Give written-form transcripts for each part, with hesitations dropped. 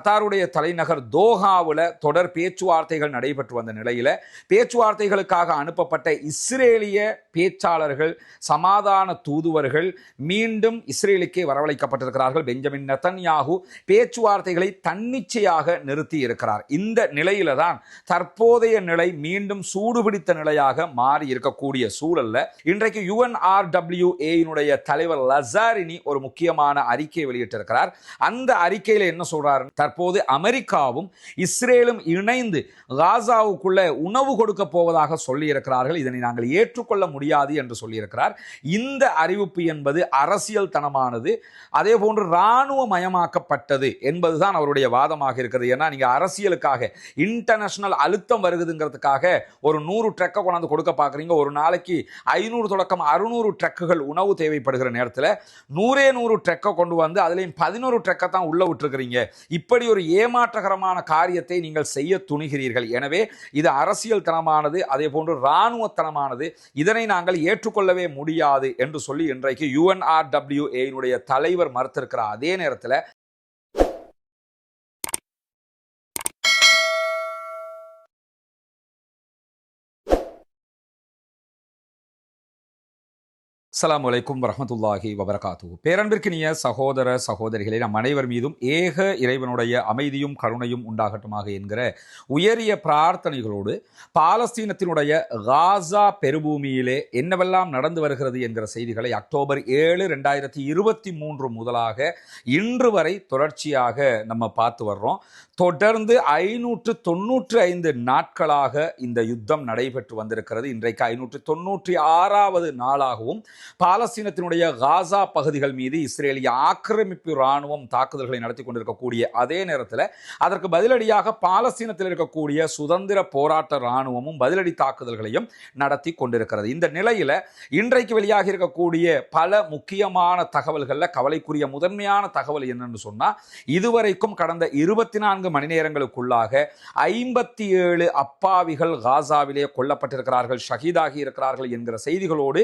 கத்தாருடைய தலைநகர் தோஹாவில் தொடர் பேச்சுவார்த்தைகள் நடைபெற்று வந்த நிலையில பேச்சுவார்த்தைகளுக்காக அனுப்பப்பட்ட இஸ்ரேலிய பேச்சாளர்கள், சமாதான தூதுவர்கள் மீண்டும் இஸ்ரேலுக்கே வரவழைக்கப்பட்டிருக்கிறார்கள். பெஞ்சமின் நெதன்யாகு பேச்சுவார்த்தைகளை தன்னிச்சையாக நிறுத்தி இருக்கிறார். இந்த நிலையில தான் தற்போதைய நிலை மீண்டும் சூடுபிடித்த நிலையாக மாறி இருக்கக்கூடிய சூழல்ல இன்றைக்கு UNRWA தலைவர் லசாரினி ஒரு முக்கியமான அறிக்கையை வெளியிட்டிருக்கிறார். அந்த அறிக்கையில என்ன சொல்றாரு? தற்போது அமெரிக்காவும் இஸ்ரேலும் இணைந்து காசாவுக்குள்ள உணவு கொடுக்க போவதாக சொல்லியிருக்கிறார்கள். இதனை நாங்கள் ஏற்றுக்கொள்ள முடியாது என்று சொல்லியிருக்கிறார். இந்த அறிவிப்பு என்பது அரசியல் தனமானது, அதே போன்று இராணுவ மயமாக்கப்பட்டது என்பதுதான் அவருடைய வாதமாக இருக்கிறது. ஏன்னா நீங்க அரசியலுக்காக இன்டர்நேஷனல் அழுத்தம் வருகுதுங்கிறதுக்காக ஒரு 100 ட்ரக்கை கொண்டாந்து கொடுக்க பார்க்குறீங்க. ஒரு நாளைக்கு 500 தொடக்கம் 600 ட்ரக்குகள் உணவு தேவைப்படுகிற நேரத்தில் 100 ட்ரக்கை கொண்டு வந்து அதுலேயும் 11 ட்ரக்கை தான் உள்ள விட்டுருக்கிறீங்க. இப்படி ஒரு ஏமாற்றகரமான காரியத்தை நீங்கள் செய்ய துணிகிறீர்கள். எனவே இது அரசியல் தனமானது, அதே போன்று இராணுவத்தனமானது. இதனை நாங்கள் ஏற்றுக்கொள்ளவே முடியாது என்று சொல்லி இன்றைக்கு UNRWA தலைவர் மறுத்திருக்கிறார். அதே நேரத்தில் அஸ்ஸலாமு அலைக்கும் வரஹ்மத்துல்லாஹி வபரகாத்துஹு. பேரன்பிற்கினிய சகோதர சகோதரிகளே, நம் அனைவர் மீதும் ஏக இறைவனுடைய அமைதியும் கருணையும் உண்டாகட்டுமாக என்கிற உயரிய பிரார்த்தனைகளோடு பாலஸ்தீனத்தினுடைய காசா பெருபூமியிலே என்னவெல்லாம் நடந்து வருகிறது என்கிற செய்திகளை அக்டோபர் 7, 2023 முதலாக இன்று வரை தொடர்ச்சியாக நம்ம பார்த்து வர்றோம். தொடர்ந்து 595 நாட்களாக இந்த யுத்தம் நடைபெற்று வந்திருக்கிறது. இன்றைக்கு 596வது நாளாகவும் பாலஸ்தீனத்தினுடைய காசா பகுதிகள் மீது இஸ்ரேலிய ஆக்கிரமிப்பு இராணுவம் தாக்குதல்களை நடத்தி கொண்டிருக்கக்கூடிய அதே நேரத்தில் அதற்கு பதிலடியாக பாலஸ்தீனத்தில் இருக்கக்கூடிய சுதந்திர போராட்ட இராணுவமும் பதிலடி தாக்குதல்களையும் நடத்தி கொண்டிருக்கிறது. இந்த நிலையில இன்றைக்கு வெளியாக இருக்கக்கூடிய பல முக்கியமான தகவல்களில் கவலைக்குரிய முதன்மையான தகவல் என்னன்னு சொன்னா, இதுவரைக்கும் கடந்த 24 மணி நேரங்களுக்குள்ளாக 57 அப்பாவிகள் காசாவிலே கொல்லப்பட்டிருக்கிறார்கள், ஷஹீதாகி இருக்கிறார்கள் என்கிற செய்திகளோடு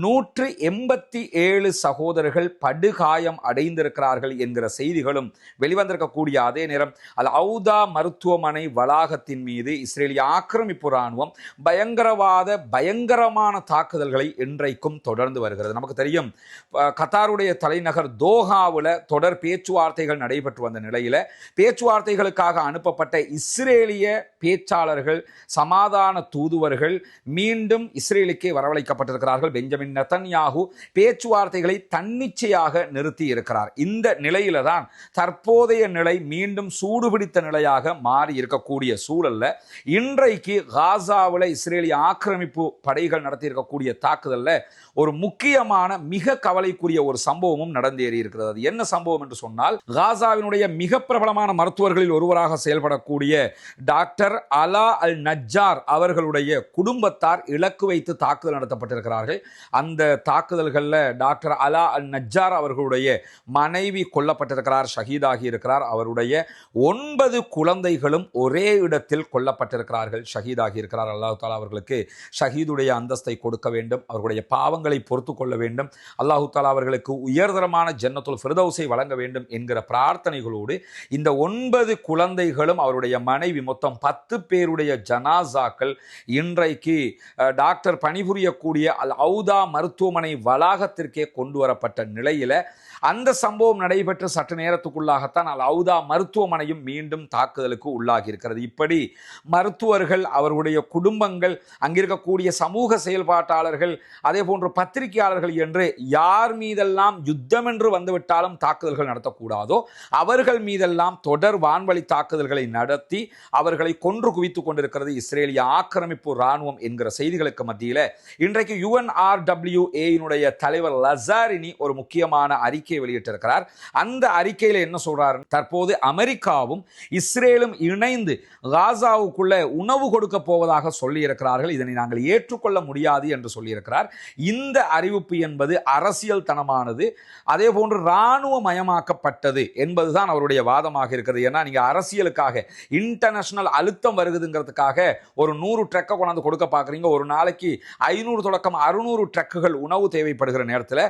187 சகோதரர்கள் படுகாயம் அடைந்திருக்கிறார்கள் என்கிற செய்திகளும் வெளிவந்திருக்கக்கூடிய அதே நேரம் அல் அவுதா மருத்துவமனை வளாகத்தின் மீது இஸ்ரேலிய ஆக்கிரமிப்பு இராணுவம் பயங்கரமான தாக்குதல்களை இன்றைக்கும் தொடர்ந்து வருகிறது. நமக்கு தெரியும், கத்தாருடைய தலைநகர் தோஹாவில் தொடர் பேச்சுவார்த்தைகள் நடைபெற்று வந்த நிலையில பேச்சுவார்த்தைகளுக்காக அனுப்பப்பட்ட இஸ்ரேலிய பேச்சாளர்கள், சமாதான தூதுவர்கள் மீண்டும் இஸ்ரேலுக்கே வரவழைக்கப்பட்டிருக்கிறார்கள். பெஞ்சமின் நெதன்யாகு பேச்சுவார்த்தைகளை தன்னிச்சையாக நிறுத்தி இருக்கிறார். இந்த நிலையில தான் தற்போதைய நிலை மீண்டும் சூடுபிடித்த நிலையாக மாறி இருக்கக்கூடிய சூழல்ல இன்றைக்கு காசாவில் இஸ்ரேலிய ஆக்கிரமிப்பு படைகள் நடத்தி இருக்கக்கூடிய தாக்குதல்ல ஒரு முக்கியமான மிக கவலைக்குரிய ஒரு சம்பவமும் நடந்தேறி இருக்கிறது. அது என்ன சம்பவம் என்று சொன்னால், காசாவினுடைய மிக பிரபலமான மருத்துவர்களில் ஒருவராக செயல்படக்கூடிய டாக்டர் அலா அல் நஜ்ஜார் அவர்களுடைய குடும்பத்தார் இலக்கு வைத்து தாக்குதல் நடத்தப்பட்டிருக்கிறார்கள். அந்த தாக்குதல்களில் டாக்டர் அலா அல் நஜ்ஜார் அவர்களுடைய மனைவி கொல்லப்பட்டிருக்கிறார், ஷஹீதாகி இருக்கிறார். அவருடைய 9 குழந்தைகளும் ஒரே இடத்தில் கொல்லப்பட்டிருக்கிறார்கள், ஷஹீதாகி இருக்கிறார். அல்லாஹ் தஆலா அவர்களுக்கு ஷஹீதுடைய அந்தஸ்தை கொடுக்க வேண்டும், அவர்களுடைய பாவங்களை பொறுத்து கொள்ள வேண்டும், அல்லாஹ் தஆலா அவர்களுக்கு உயர்தரமான ஜன்னத்துல் ஃபிர்தௌஸை வழங்க வேண்டும் என்கிற பிரார்த்தனைகளோடு இந்த 9 குழந்தைகளும் அவருடைய மனைவி மொத்தம் 10 பேருடைய ஜனாசாக்கள் இன்றைக்கு டாக்டர் பணிபுரியக்கூடிய அல் அவுதா மருத்துவமனை வளாகத்திற்கே கொண்டு வரப்பட்ட நிலையில அந்த சம்பவம் நடைபெற்ற சற்று நேரத்துக்குள்ளாகத்தான் அல் அவுதா மருத்துவமனையும் மீண்டும் தாக்குதலுக்கு உள்ளாகி இருக்கிறது. இப்படி மருத்துவர்கள், அவர்களுடைய குடும்பங்கள், அங்கிருக்கக்கூடிய சமூக செயல்பாட்டாளர்கள், அதே போன்று பத்திரிகையாளர்கள் என்று யார் மீதெல்லாம் யுத்தம் என்று வந்துவிட்டாலும் தாக்குதல்கள் நடத்தக்கூடாதோ அவர்கள் மீதெல்லாம் தொடர் வான்வழி தாக்குதல்களை நடத்தி அவர்களை கொன்று குவித்துக் கொண்டிருக்கிறது இஸ்ரேலிய ஆக்கிரமிப்பு இராணுவம் என்கிற செய்திகளுக்கு மத்தியில இன்றைக்கு UNRWA தலைவர் லசாரினி ஒரு முக்கியமான அறிக்கை வெளியிட்டிருக்கிறார். அந்த அறிக்கையில என்ன சொல்றாரு? தற்போது அமெரிக்காவும் இஸ்ரேலும் இணைந்து காசாவுக்குள்ள உணவு கொடுக்க போவதாக சொல்லியிருக்கிறார்கள். இதனை நாங்கள் ஏற்றுக்கொள்ள முடியாது என்று சொல்லியிருக்கிறார். இந்த அறிவிப்பு என்பது அரசியல் தனமானது, அதே போன்று இராணுவ மயமாக்கப்பட்டது என்பதுதான் அவருடைய வாதமாக இருக்கிறது. ஏன்னா நீங்க அரசியலுக்காக இன்டர்நேஷனல் அழுத்தம் வருகுதுங்கிறதுக்காக ஒரு 100 ட்ரக்கை கொண்டாந்து கொடுக்க பார்க்குறீங்க. ஒரு நாளைக்கு 500 தொடக்கம் 600 ட்ரக்குகள் உணவு தேவைப்படுகிற நேரத்தில்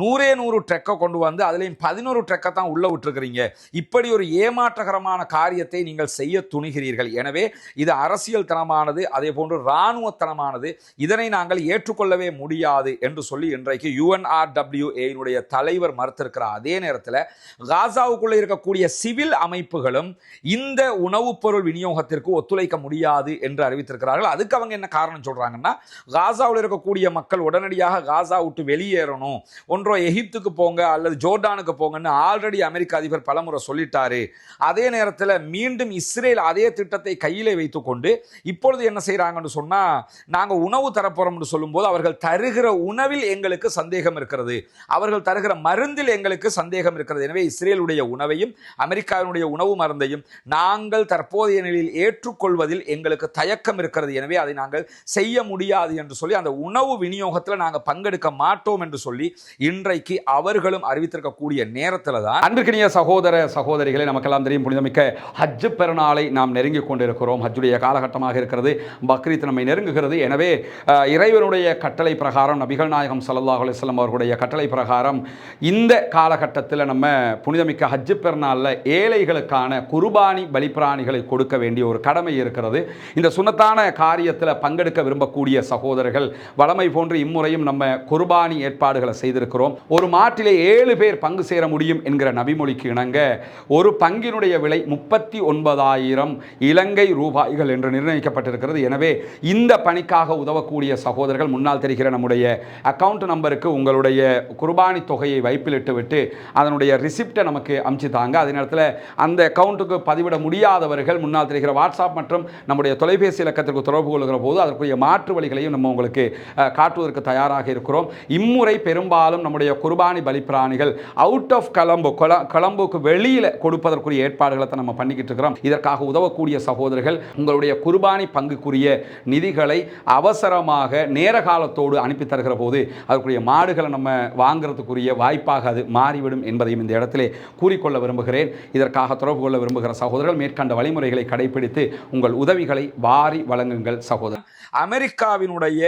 100 ட்ரக்கை கொண்டு வந்து வந்து அதுலேயும் 11 ட்ரக்கை தான் உள்ள விட்டுருக்கிறீங்க. இப்படி ஒரு ஏமாற்றகரமான காரியத்தை நீங்கள் செய்ய துணிகிறீர்கள். எனவே இது அரசியல் தனமானது, அதே போன்று இராணுவத்தனமானது. இதனை நாங்கள் ஏற்றுக்கொள்ளவே முடியாது என்று சொல்லி இன்றைக்கு UNRWA தலைவர் மறுத்திருக்கிறார். அதே நேரத்தில் காசாவுக்குள்ள இருக்கக்கூடிய சிவில் அமைப்புகளும் இந்த உணவுப் பொருள் விநியோகத்திற்கு ஒத்துழைக்க முடியாது என்று அறிவித்திருக்கிறார்கள். அதுக்கு அவங்க என்ன காரணம் சொல்றாங்கன்னா, காசாவில் இருக்கக்கூடிய மக்கள் உடனடியாக காசா விட்டு வெளியேறணும், ஒன்றோ எகிப்துக்கு போங்க அல்லது ஜோர்டானுக்கு போங்கன்னு ஆல்ரெடி அமெரிக்க அதிபர் பலமுறை சொல்லிட்டாரு. அதே நேரத்தில் மீண்டும் இஸ்ரேல் அதே திட்டத்தை கையிலே வைத்துக்கொண்டு இப்பொழுது என்ன செய்யறாங்கன்னு சொன்னா, நாங்கள் உணவு தரப்போறோம்னு சொல்லும்போது அவர்கள் தருகிற உணவில் எங்களுக்கு சந்தேகம் இருக்கிறது, அவர்கள் தருகிற மருந்தில் எங்களுக்கு சந்தேகம் இருக்கிறது. எனவே இஸ்ரேலுடைய உணவையும் அமெரிக்காவினுடைய உணவு மருந்தையும் நாங்கள் தற்போதைய நிலையில் ஏற்றுக்கொள்வதில் எங்களுக்கு தயக்கம் இருக்கிறது. எனவே அதை நாங்கள் செய்ய முடியாது என்று சொல்லி அந்த உணவு விநியோகத்தில் நாங்கள் பங்கெடுக்க மாட்டோம் என்று சொல்லி இன்றைக்கு அவர்களும் அறிவித்திருக்கக்கூடிய நேரத்தில் தான், அன்பிற்கினிய சகோதர சகோதரிகளை, நமக்கெல்லாம் தெரியும் புனிதமிக்க ஹஜ் பெருநாளை நாம் நெருங்கிக் கொண்டிருக்கிறோம். ஹஜ்ஜுடைய காலகட்டமாக இருக்கிறது. பக்ரீத் நம்மை நெருங்குகிறது. எனவே இறைவனுடைய கட்டளை பிரகாரம், நபிகள் நாயகம் ஸல்லல்லாஹு அலைஹி வஸல்லம் அவர்களுடைய கட்டளை பிரகாரம் இந்த காலகட்டத்தில் நம்ம புனிதமிக்க ஹஜ் பெருநாளில் ஏழைகளுக்கான குர்பானி பலிப்பிராணிகளை கொடுக்க வேண்டிய ஒரு கடமை இருக்கிறது. இந்த சுன்னத்தான காரியத்தில் பங்கெடுக்க விரும்பக்கூடிய சகோதரர்கள் வளமை போன்று இம்முறையும் நம்ம குர்பானி ஏற்பாடுகளை செய்திருக்கிறோம். ஒரு மாட்டிலே 7 பேர் பங்கு சேர முடியும் என்கிற நபிமொழிக்கு இணங்க ஒரு பங்கினுடைய விலை 39,000 இலங்கை ரூபாய்கள் என்று நிர்ணயிக்கப்பட்டிருக்கிறது. எனவே இந்த பணிக்காக உதவக்கூடிய சகோதரர்கள் முன்னால் தெரிகிற நம்முடைய அக்கவுண்ட் நம்பருக்கு உங்களுடைய குர்பானி தொகையை வைப்பிலிட்டு விட்டு அதனுடைய ரிசிப்டை நமக்கு அனுப்பிச்சுத்தாங்க. அதே நேரத்தில் அந்த அக்கவுண்ட்டுக்கு பதிவிட முடியாதவர்கள் முன்னால் தெரிகிற வாட்ஸ்அப் மற்றும் நம்முடைய தொலைபேசி இலக்கத்திற்கு தொடர்பு கொள்கிற போது அதற்குரிய மாற்று வழிகளையும் நம்ம உங்களுக்கு காட்டுவதற்கு தயாராக இருக்கிறோம். இம்முறை பெரும்பாலும் நம்முடைய குர்பானி பலிப்பிராணிகள் அவுட் ஆஃப் கொலம்புக்கு வெளியில் கொடுப்பதற்குரிய ஏற்பாடுகளை தான் நம்ம பண்ணிக்கிட்டு இருக்கிறோம். இதற்காக உதவக்கூடிய சகோதரர்கள் உங்களுடைய குர்பானி பங்குக்குரிய நிதிகளை அவசரமாக நேர காலத்தோடு அனுப்பி தருகிற போது அதற்குரிய மாடுகளை நம்ம வாங்குறதுக்குரிய வாய்ப்பாக அது மாறிவிடும் என்பதையும் இந்த இடத்திலே கூறிக்கொள்ள விரும்புகிறேன். இதற்காக தொடர்பு கொள்ள விரும்புகிற சகோதரர்கள் மேற்கண்ட வழிமுறைகளை கடைபிடித்து உங்கள் உதவிகளை வாரி வழங்குங்கள். சகோதரர், அமெரிக்காவினுடைய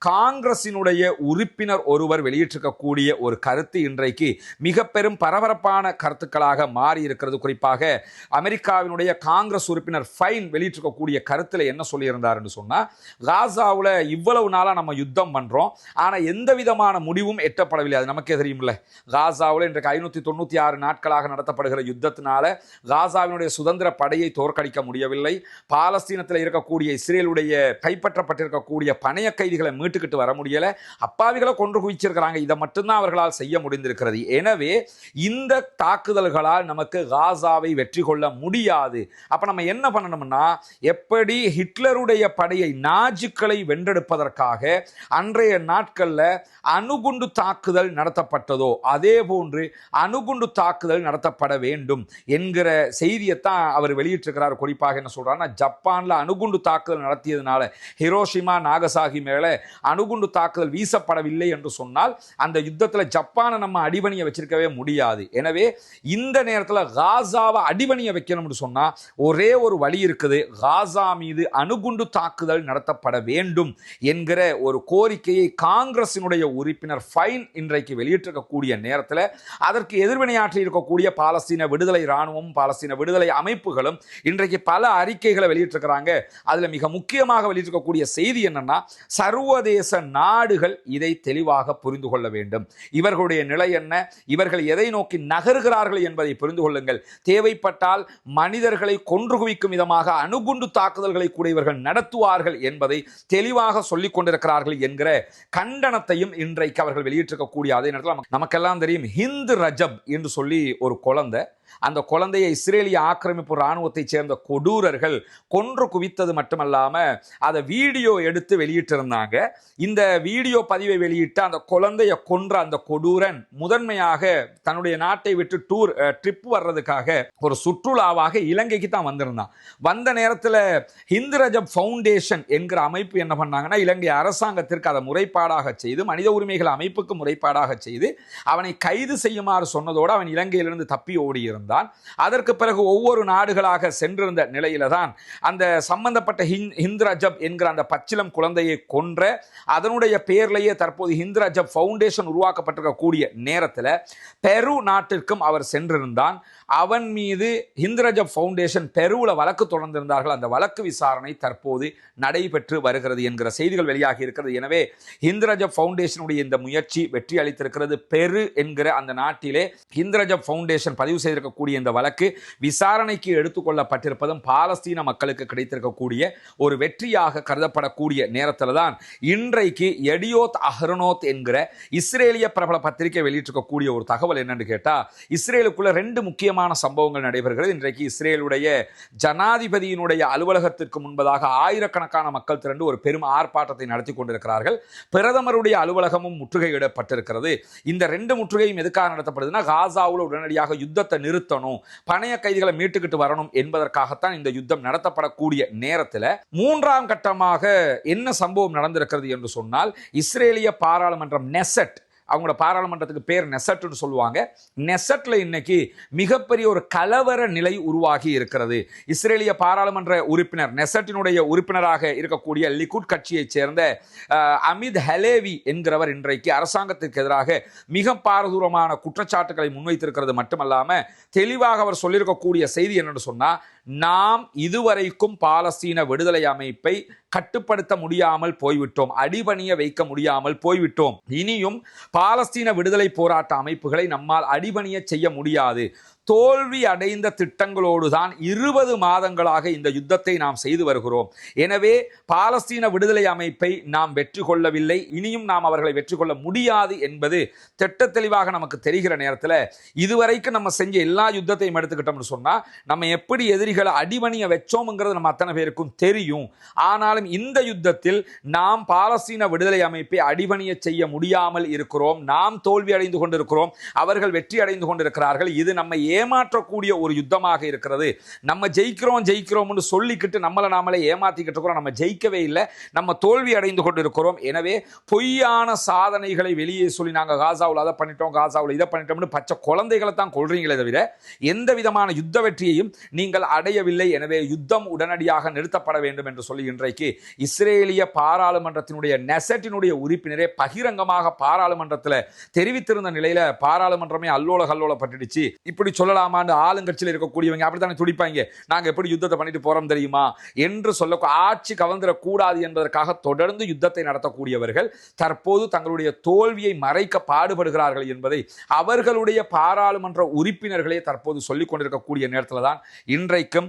காங்கிரசினுடைய உறுப்பினர் ஒருவர் வெளியிட்டிருக்கக்கூடிய ஒரு கருத்து இன்றைக்கு மிக பெரும் பரபரப்பான கருத்துக்களாக மாறி இருக்கிறது. குறிப்பாக அமெரிக்காவினுடைய காங்கிரஸ் உறுப்பினர் ஃபைன் வெளியிட்டிருக்கக்கூடிய கருத்தில் என்ன சொல்லியிருந்தார் என்று சொன்னால், காசாவில் இவ்வளவு நாளாக நம்ம யுத்தம் பண்ணுறோம், ஆனால் எந்த விதமான முடிவும் எட்டப்படவில்லை. அது நமக்கே தெரியும்ல. காசாவில் இன்றைக்கு 596 நாட்களாக நடத்தப்படுகிற யுத்தத்தினால காசாவினுடைய சுதந்திர படையை தோற்கடிக்க முடியவில்லை. பாலஸ்தீனத்தில் இருக்கக்கூடிய இஸ்ரேலுடைய கைப்பற்றப்பட்டிருக்கக்கூடிய பணைய கைதிகளை மீட்டுக்கிட்டு வர முடியலை. அப்பாவிகளை கொன்று குவிச்சிருக்கிறாங்க. இதை மட்டும்தான் அவர்களால் செய்ய முடிந்திருக்கிறது. எனவே இந்த தாக்குதல்களால் நமக்கு காசாவை வெற்றி கொள்ள முடியாது. அப்ப நம்ம என்ன பண்ணணும்னா, எப்படி ஹிட்லருடைய படையை, நாஜிக்களை வென்றெடுப்பதற்காக அன்றைய நாட்கள்ல அணுகுண்டு தாக்குதல் நடத்தப்பட்டதோ அதே போன்று அணுகுண்டு தாக்குதல் நடத்தப்பட வேண்டும் என்கிற செய்தியைத்தான் அவர் வெளியிட்டிருக்கிறார். குறிப்பாக என்ன சொல்றாருன்னா, ஜப்பான்ல அணுகுண்டு தாக்குதல் நடத்தியதுனால ஹிரோஷிமா நாகசாகி மேல அணுகுண்டு தாக்குதல் வீசப்படவில்லை என்று சொன்னால் அந்த யுத்தத்தில் ஜப்பானை நம்ம அடிபணிய வச்சிருக்கவே முடியாது. எனவே இந்த நேரத்தில் காசாவை அடிபணிய வைக்கணும்னு சொன்னா ஒரே ஒரு வழி இருக்குது. காசா மீது அணுகுண்டு தாக்குதல் நடத்தப்பட வேண்டும் என்கிற ஒரு கோரிக்கையை காங்கிரசினுடைய உறுப்பினர் ஃபைன் இன்றைக்கு வெளியிட்டிருக்கக்கூடிய நேரத்தில் அதற்கு எதிர்வினையாற்றி இருக்கக்கூடிய பாலஸ்தீன விடுதலை இராணுவம், பாலஸ்தீன விடுதலை அமைப்புகளும் இன்றைக்கு பல அறிக்கைகளை வெளியிட்டிருக்கிறாங்க. அதுல மிக முக்கியமாக வெளியிட்டிருக்கக்கூடிய செய்தி என்னன்னா, சர்வதேச நாடுகள் இதை தெளிவாக புரிந்து கொள்ள வேண்டும். இவர்களுடைய நிலை என்ன, இவர்கள் எதை நோக்கி நகர்கிறார்கள் என்பதை புரிந்து கொள்ளுங்கள். தேவைப்பட்டால் மனிதர்களை கொன்று குவிக்கும் விதமாக அணுகுண்டு தாக்குதல்களை கூட இவர்கள் நடத்துவார்கள் என்பதை தெளிவாக சொல்லிக் கொண்டிருக்கிறார்கள் என்கிற கண்டனத்தையும் இன்றைக்கு அவர்கள் வெளியிட்டிருக்கக்கூடிய அதே நேரத்தில் நமக்கெல்லாம் தெரியும், ஹிந்து ரஜப் என்று சொல்லி ஒரு குழந்தை, அந்த குழந்தையை இஸ்ரேலிய ஆக்கிரமிப்பு இராணுவத்தை சேர்ந்த கொடூரர்கள் கொன்று குவித்தது மட்டுமல்லாம அதை வீடியோ எடுத்து வெளியிட்டிருந்தாங்க. இந்த வீடியோ பதிவை வெளியிட்டு அந்த குழந்தையை கொன்ற அந்த கொடூரன் முதன்மையாக தன்னுடைய நாட்டை விட்டு ட்ரிப் வர்றதுக்காக ஒரு சுற்றுலாவாக இலங்கைக்கு தான் வந்திருந்தான். வந்த நேரத்தில் ஹிந்து ரஜப் ஃபவுண்டேஷன் என்கிற அமைப்பு என்ன பண்ணாங்கன்னா, இலங்கை அரசாங்கத்திற்கு அதை முறைப்பாடாக செய்து, மனித உரிமைகள் அமைப்புக்கு முறைப்பாடாக செய்து அவனை கைது செய்யுமாறு சொன்னதோடு அவன் இலங்கையிலிருந்து தப்பி ஓடியிருந்தான். சென்றிருந்தான். அதற்கு பிறகு ஒவ்வொரு நாடுகளாக சென்றிருந்த நிலையில தான் அந்த சம்பந்தப்பட்ட ஹிந்த் ரஜப் என்கிற அந்த பச்சிலம் குழந்தையை கொன்ற அதனுடைய பேர்லேயே தற்போது ஹிந்த் ரஜப் ஃபவுண்டேஷன் உருவாக்கப்பட்டிருக்கக்கூடிய நேரத்தில் பெரு நாட்டிற்கும் அவர் சென்றிருந்தான். அவன் மீது ஹிந்த் ரஜப் ஃபவுண்டேஷன் பெருவில் வழக்கு தொடர்ந்திருந்தார்கள். அந்த வழக்கு விசாரணை தற்போது நடைபெற்று வருகிறது என்கிற செய்திகள் வெளியாகி இருக்கிறது. எனவே ஹிந்த் ரஜப் ஃபவுண்டேஷனுடைய இந்த முயற்சி வெற்றி அளித்திருக்கிறது. பெரு என்கிற அந்த நாட்டிலே ஹிந்த் ரஜப் ஃபவுண்டேஷன் பதிவு செய்திருக்கக்கூடிய இந்த வழக்கு விசாரணைக்கு எடுத்துக்கொள்ளப்பட்டிருப்பதும் பாலஸ்தீன மக்களுக்கு கிடைத்திருக்கக்கூடிய ஒரு வெற்றியாக கருதப்படக்கூடிய நேரத்தில் தான் இன்றைக்கு எடியோத் அஹ்ரோனோத் என்கிற இஸ்ரேலிய பிரபல பத்திரிகை வெளியிட்டிருக்கக்கூடிய ஒரு தகவல் என்னன்னு கேட்டா, இஸ்ரேலுக்குள்ள 2 முக்கியமான சம்பவங்கள் நடைபெறுகிறது. இன்றைக்கு இஸ்ரேலுடைய ஜனாதிபதியினுடைய அலுவலகத்திற்கு முன்பதாக ஆயிரக்கணக்கான மக்கள் திரண்டு ஒரு பெரும் ஆர்ப்பாட்டத்தை நடத்தி கொண்டிருக்கிறார்கள். பிரதமருடைய அலுவலகமும் முற்றுகையிடப்பட்டிருக்கிறது. இந்த 2 முற்றுகையும் எதுக்காக நடத்தப்படுதுன்னா, காசாவில் உடனடியாக யுத்தத்தை நிறுத்தணும், பணைய கைதிகளை மீட்டுக்கிட்டு வரணும் என்பதற்காகத்தான் இந்த யுத்தம் நடத்தப்படக்கூடிய நேரத்தில் 3ஆம் கட்டமாக என்ன சம்பவம் நடந்திருக்கிறது என்று சொன்னால், இஸ்ரேலிய பாராளுமன்றம் நெசட், அவங்களோட பாராளுமன்றத்துக்கு பேர் நெசட்னு சொல்லுவாங்க. நெசட்ல இன்னைக்கு மிகப்பெரிய ஒரு கலவர நிலை உருவாகி இருக்கிறது. இஸ்ரேலிய பாராளுமன்ற உறுப்பினர், நெசட்டினுடைய உறுப்பினராக இருக்கக்கூடிய லிகுட் கட்சியைச் சேர்ந்த அமித் ஹலேவி என்கிறவர் இன்றைக்கு அரசாங்கத்திற்கு எதிராக மிக பாரதூரமான குற்றச்சாட்டுகளை முன்வைத்திருக்கிறது மட்டுமல்லாம தெளிவாக அவர் சொல்லியிருக்கக்கூடிய செய்தி என்னன்னு சொன்னா, நாம் இதுவரைக்கும் பாலஸ்தீன விடுதலை அமைப்பை கட்டுப்படுத்த முடியாமல் போய்விட்டோம், அடிபணிய வைக்க முடியாமல் போய்விட்டோம். இனியும் பாலஸ்தீன விடுதலை போராட்ட அமைப்புகளை நம்மால் அடிபணிய செய்ய முடியாது. தோல்வி அடைந்த திட்டங்களோடு தான் 20 மாதங்களாக இந்த யுத்தத்தை நாம் செய்து வருகிறோம். எனவே பாலஸ்தீன விடுதலை அமைப்பை நாம் வெற்றி கொள்ளவில்லை, இனியும் நாம் அவர்களை வெற்றி கொள்ள முடியாது என்பது திட்ட தெளிவாக நமக்கு தெரிகிற நேரத்தில் இதுவரைக்கும் நம்ம செஞ்ச எல்லா யுத்தத்தையும் எடுத்துக்கிட்டோம்னு சொன்னா, நம்ம எப்படி எதிரிகளை அடிபணிய வச்சோம்ங்கிறது நம்ம அத்தனை பேருக்கும் தெரியும். ஆனாலும் இந்த யுத்தத்தில் நாம் பாலஸ்தீன விடுதலை அமைப்பை அடிபணிய செய்ய முடியாமல் இருக்கிறோம். நாம் தோல்வி அடைந்து கொண்டிருக்கிறோம், அவர்கள் வெற்றி அடைந்து கொண்டிருக்கிறார்கள். இது நம்ம ஏமாற்றக்கூடிய ஒரு யுத்தமாக இருக்கிறது. நம்ம ஜெயிக்கிறோம்னு சொல்லிக்கிட்டு நம்மளை நாமளே ஏமாத்திக்கிட்டு இருக்கிறோம். நம்ம ஜெயிக்கவே இல்லை, நம்ம தோல்வி அடைந்து கொண்டிருக்கிறோம். எனவே பொய்யான சாதனைகளை வெளியே சொல்லி நாங்கள் காசாவில் அதை பண்ணிட்டோம், காசாவில் இதை பண்ணிட்டோம்னு பச்சை குழந்தைகளை தான் கொள்றீங்களே தவிர எந்த விதமான யுத்த வெற்றியையும் நீங்கள் அடையவில்லை. எனவே யுத்தம் உடனடியாக நிறுத்தப்பட வேண்டும் என்று சொல்லி இன்றைக்கு இஸ்ரேலிய பாராளுமன்றத்தினுடைய நெசட்டினுடைய உறுப்பினரே பகிரங்கமாக பாராளுமன்றத்தில் தெரிவித்திருந்த நிலையில பாராளுமன்றமே அல்லோல கல்லோலப்பட்டுடுச்சு. இப்படி சொல்லலாமான்னு ஆளுங்கட்சியில் இருக்கக்கூடியவங்க அப்படித்தானே துடிப்பாங்க. நாங்க எப்படி யுத்தத்தை பண்ணிட்டு போறோம் தெரியுமா என்று சொல்ல, ஆட்சி கவர்ந்துடக்கூடாது என்பதற்காக தொடர்ந்து யுத்தத்தை நடத்தக்கூடியவர்கள் தற்போது தங்களுடைய தோல்வியை மறைக்க பாடுபடுகிறார்கள் என்பதை அவர்களுடைய பாராளுமன்ற உறுப்பினர்களே தற்போது சொல்லிக் கொண்டிருக்கக்கூடிய நேரத்தில் தான் இன்றைக்கும்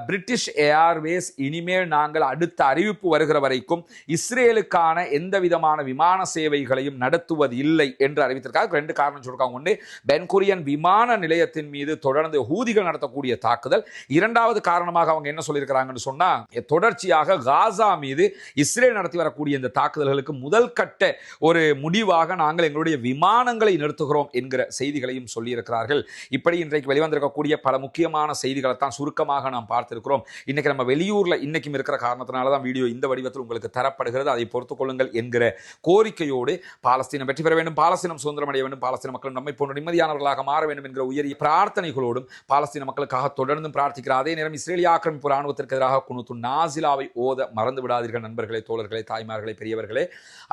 பிரிட்டிஷ் ஏர்வேஸ் இனிமேல் நாங்கள் அடுத்த அறிவிப்பு வருகிற வரைக்கும் இஸ்ரேலுக்கான எந்த விதமான விமான சேவைகளையும் நடத்துவது இல்லை என்று அறிவித்திருக்காங்க. 2 காரணம் சொல்லிருக்காங்க. ஒன்று, பென்குரியன் விமான நிலையத்தின் மீது தொடர்ந்து ஹூதிகள் நடத்தக்கூடிய தாக்குதல். 2வது காரணமாக அவங்க என்ன சொல்லியிருக்கிறாங்கன்னு சொன்னா, தொடர்ச்சியாக காசா மீது இஸ்ரேல் நடத்தி வரக்கூடிய இந்த தாக்குதல்களுக்கு முதல் கட்ட ஒரு முடிவாக நாங்கள் எங்களுடைய விமானங்களை நிறுத்துகிறோம் என்கிற செய்திகளையும் சொல்லியிருக்கிறார்கள். இப்படி இன்றைக்கு வெளிவந்திருக்கக்கூடிய பல முக்கியமான செய்திகளை தான் சுருக்கமாக நாம் பார்த்திருக்கிறோம். இன்னைக்கு நம்ம வெளியூர்ல இன்னைக்கும் இருக்கிற காரணத்தினால தான் வீடியோ இந்த வடிவத்தில் உங்களுக்கு தரப்படுகிறது. அதை பொறுத்துக் கொள்ளுங்கள் என்கிற கோரிக்கையோடு பாலஸ்தீனம் வெற்றி பெற வேண்டும், பாலஸ்தீனம் சுதந்திரம் அடைய வேண்டும், பாலஸ்தீன மக்கள் நம்மை போன்ற நிம்மதியானவர்களாக மாற வேண்டும் என்கிற உயரிய பிரார்த்தனைகளோடும் பாலஸ்தீன மக்களுக்காக தொடர்ந்து பிரார்த்திக்கிறார். அதே நேரம் இஸ்ரேலிய ஆக்கிரமிப்பு ராணுவத்திற்கு எதிராக குனுத்து நாசிலாவை ஓத மறந்து விடாதீர்கள் நண்பர்களே, தோழர்களே, தாய்மார்களே, பெரியவர்களே.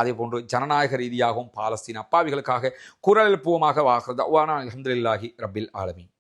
அதே போன்று ஜனநாயக ரீதியாகவும் பாலஸ்தீன அப்பாவிகளுக்காக குரல் எழுப்புவோமாக. வாஹ்ரு தஅவானா அல்ஹம்துலில்லாஹி ரப்பில் ஆலமீன்.